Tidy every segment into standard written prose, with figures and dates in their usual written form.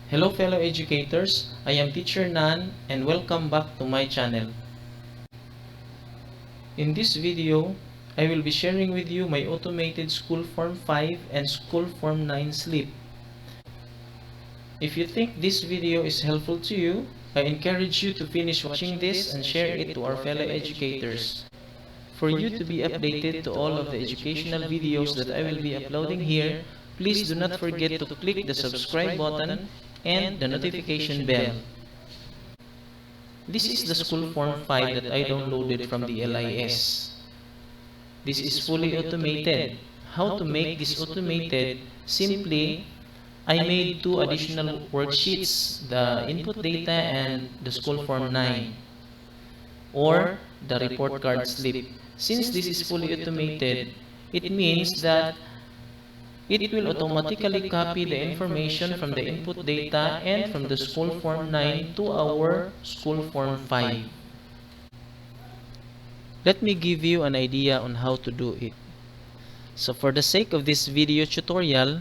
Hello fellow educators, I am Teacher Nan and welcome back to my channel. In this video, I will be sharing with you my automated School Form 5 and School Form 9 slip. If you think this video is helpful to you, I encourage you to finish watching this and share it to our fellow educators. For you to be updated to all of the educational videos that I will be uploading here, please do not forget to click the subscribe button and the notification bell. This is the School Form 5 that I downloaded from the LIS. This is fully automated. How to make this automated? Simply, I made two additional worksheets, the input data and the School Form 9, or the report card slip. Since this is fully automated, it means that it will automatically copy the information from the input data and from the School Form 9 to our School Form 5. Let me give you an idea on how to do it. So for the sake of this video tutorial,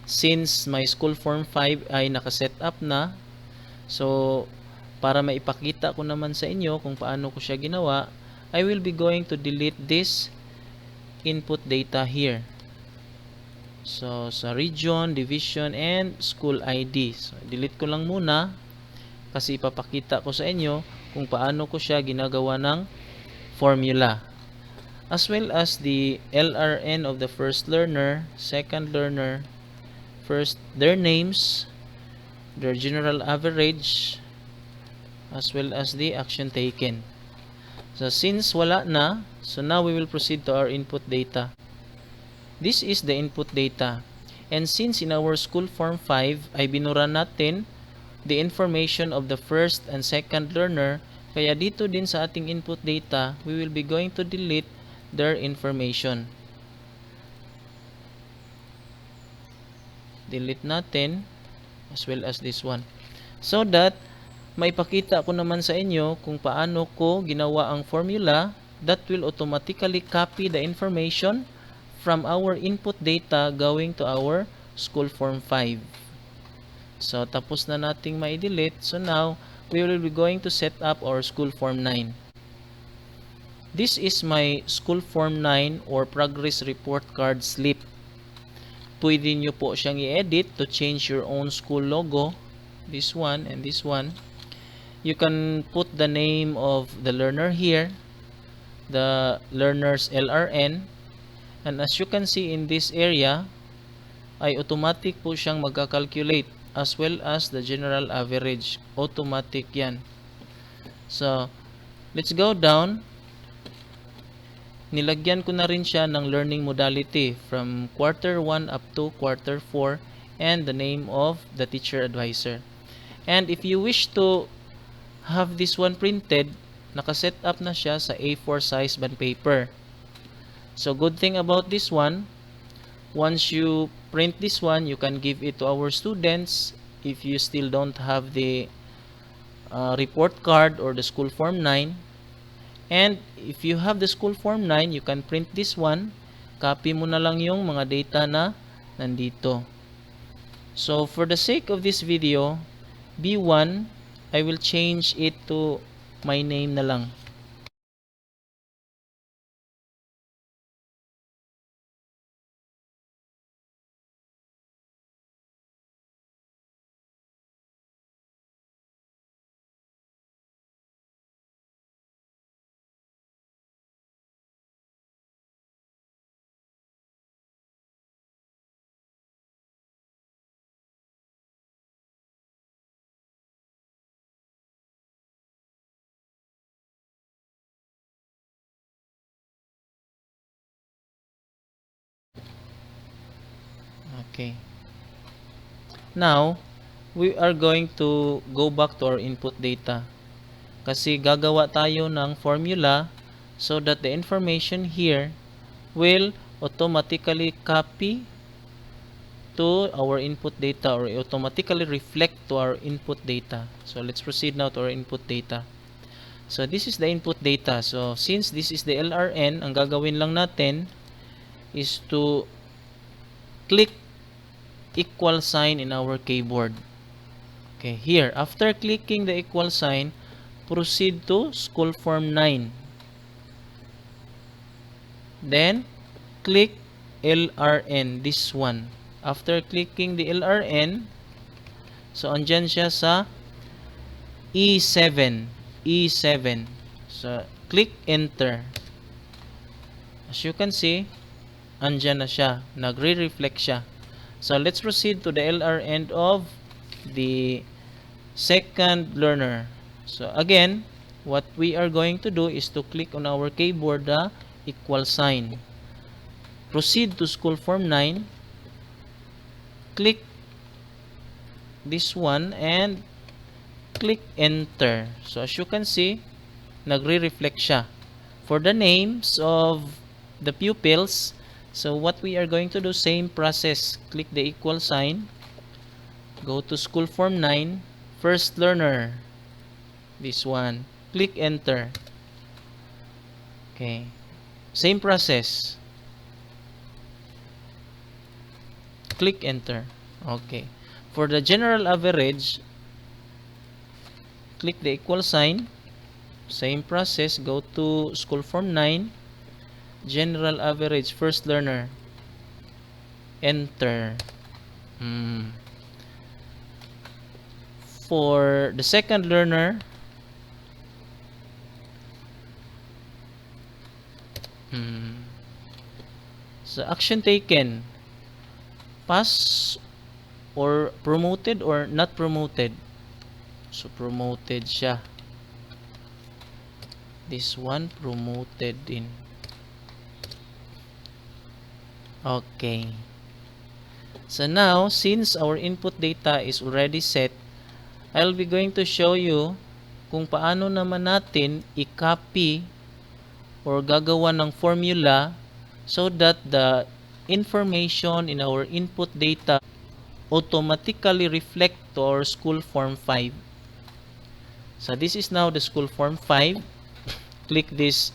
since my School Form 5 ay nakaset up na, so para maipakita ko naman sa inyo kung paano ko siya ginawa, I will be going to delete this input data here. So sa region, division, and school ID. So delete ko lang muna kasi ipapakita ko sa inyo kung paano ko siya ginagawa ng formula. As well as the LRN of the first learner, second learner, first their names, their general average, as well as the action taken. So since wala na, so now we will proceed to our input data. This is the input data. And since in our School Form 5 ay binura natin the information of the first and second learner, kaya dito din sa ating input data, we will be going to delete their information. Delete natin as well as this one. So that maipakita ko naman sa inyo kung paano ko ginawa ang formula that will automatically copy the information from our input data going to our School Form 5. So tapos na nating ma-delete. So now we will be going to set up our School Form 9. This is my School Form 9 or Progress Report Card slip. Pwede nyo po siyang i-edit to change your own school logo. This one and this one. You can put the name of the learner here, the learner's LRN, and as you can see in this area, ay automatic po siyang magka-calculate as well as the general average. Automatic yan. So, let's go down. Nilagyan ko na rin siya ng learning modality from quarter 1 up to quarter 4 and the name of the teacher advisor. And if you wish to have this one printed, nakaset up na siya sa A4 size bond paper. So good thing about this one, once you print this one, you can give it to our students if you still don't have the report card or the School Form 9. And if you have the School Form 9, you can print this one, copy mo na lang yung mga data na nandito. So for the sake of this video, B1, I will change it to my name na lang. Okay. Now, we are going to go back to our input data. Kasi gagawa tayo ng formula so that the information here will automatically copy to our input data or automatically reflect to our input data. So let's proceed now to our input data. So this is the input data. So since this is the LRN, ang gagawin lang natin is to click equal sign in our keyboard. Okay, here, after clicking the equal sign, proceed to school form 9. Then, click LRN, this one. After clicking the LRN, so andyan siya sa E7. E7. So, click enter. As you can see, andyan na siya. Nagre-reflect siya. So, let's proceed to the LRN of the second learner. So, again, what we are going to do is to click on our keyboard the equal sign. Proceed to school form 9. Click this one and click enter. So as you can see, nagre-reflect siya. For the names of the pupils, so what we are going to do, same process. Click the equal sign. Go to school form 9. First learner. This one. Click enter. Okay. Same process. Click enter. Okay. For the general average, click the equal sign. Same process. Go to school form 9. General average, first learner. Enter. For the second learner, so action taken. Pass or promoted or not promoted. So promoted siya. This one promoted din. Okay. So now, since our input data is already set, I'll be going to show you kung paano naman natin i-copy or gagawa ng formula so that the information in our input data automatically reflect to our school form 5. So this is now the school form 5. Click this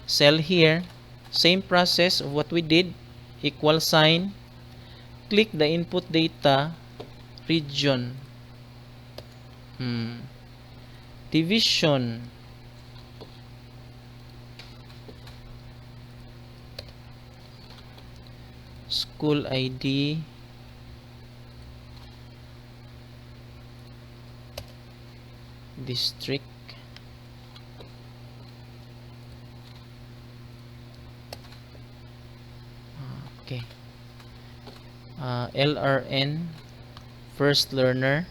cell here. Same process of what we did. Equal sign. Click the input data region. Division. School ID. District. Okay. LRN. First learner.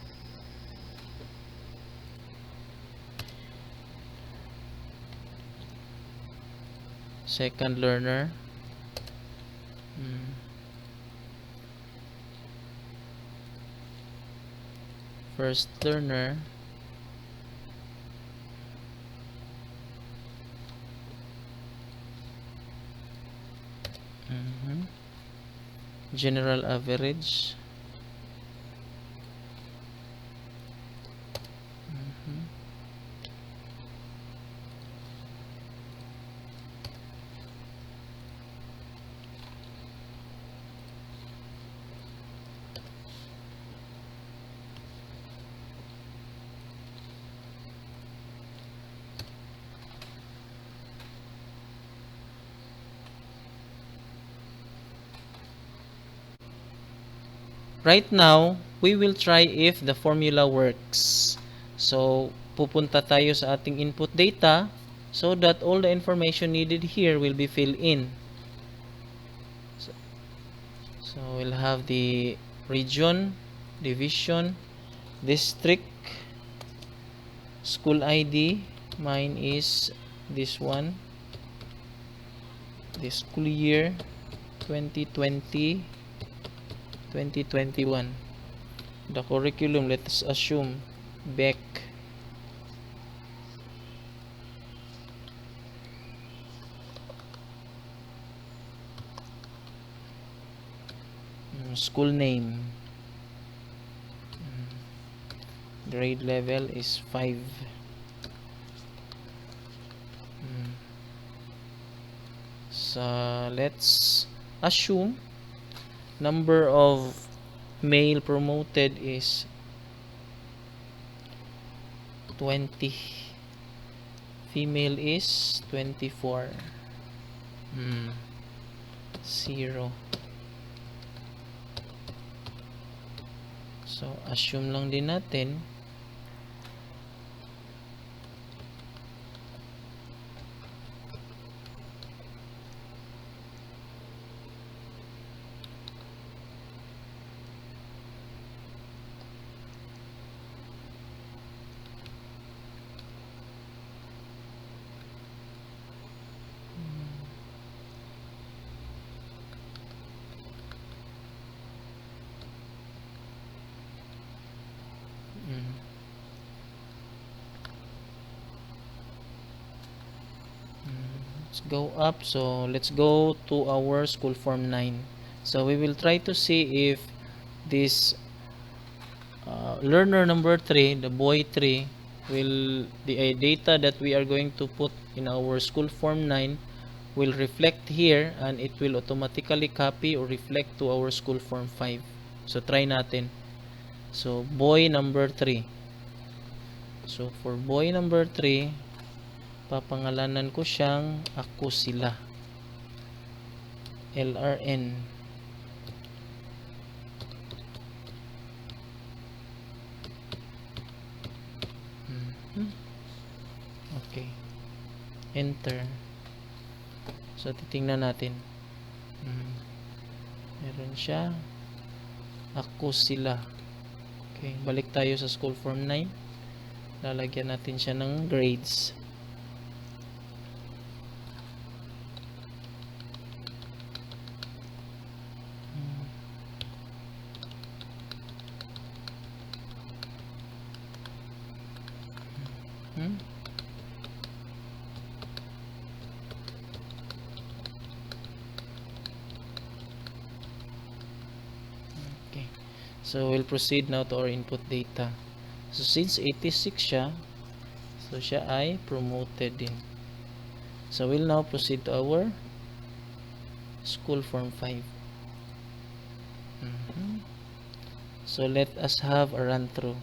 Second learner. First learner. General average. Right now, we will try if the formula works. So, pupunta tayo sa ating input data so that all the information needed here will be filled in. So we'll have the region, division, district, school ID. Mine is this one. The school year 2020 2021. The curriculum, let's assume Beck. School name. Grade level is 5. So let's assume number of male promoted is 20. Female is 24. 0. So, assume lang din natin let's go up. So let's go to our school form 9. So we will try to see if this learner number 3, the boy 3, will the data that we are going to put in our school form 9 will reflect here, and it will automatically copy or reflect to our school form 5. So try natin. So boy number 3. So for boy number 3, papangalanan ko siyang ako sila. LRN. Okay. Enter. So titingnan natin. Meron siya. Ako sila. Okay, balik tayo sa school form 9. Lalagyan natin siya ng grades. Okay. So we'll proceed now to our input data. So since 86 siya, so siya ay promoted din. So we'll now proceed to our school form 5. So let us have a run through.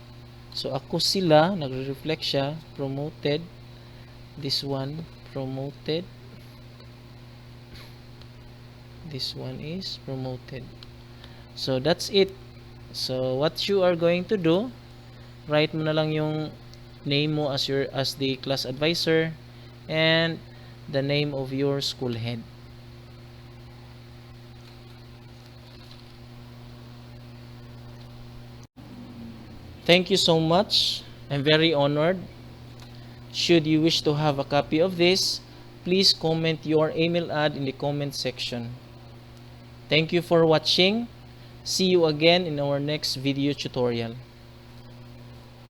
So ako sila, nagre-reflect siya, promoted. This one, promoted. This one is promoted. So that's it. So what you are going to do, write mo na lang yung name mo as the class advisor and the name of your school head. Thank you so much. I'm very honored. Should you wish to have a copy of this, please comment your email ad in the comment section. Thank you for watching. See you again in our next video tutorial.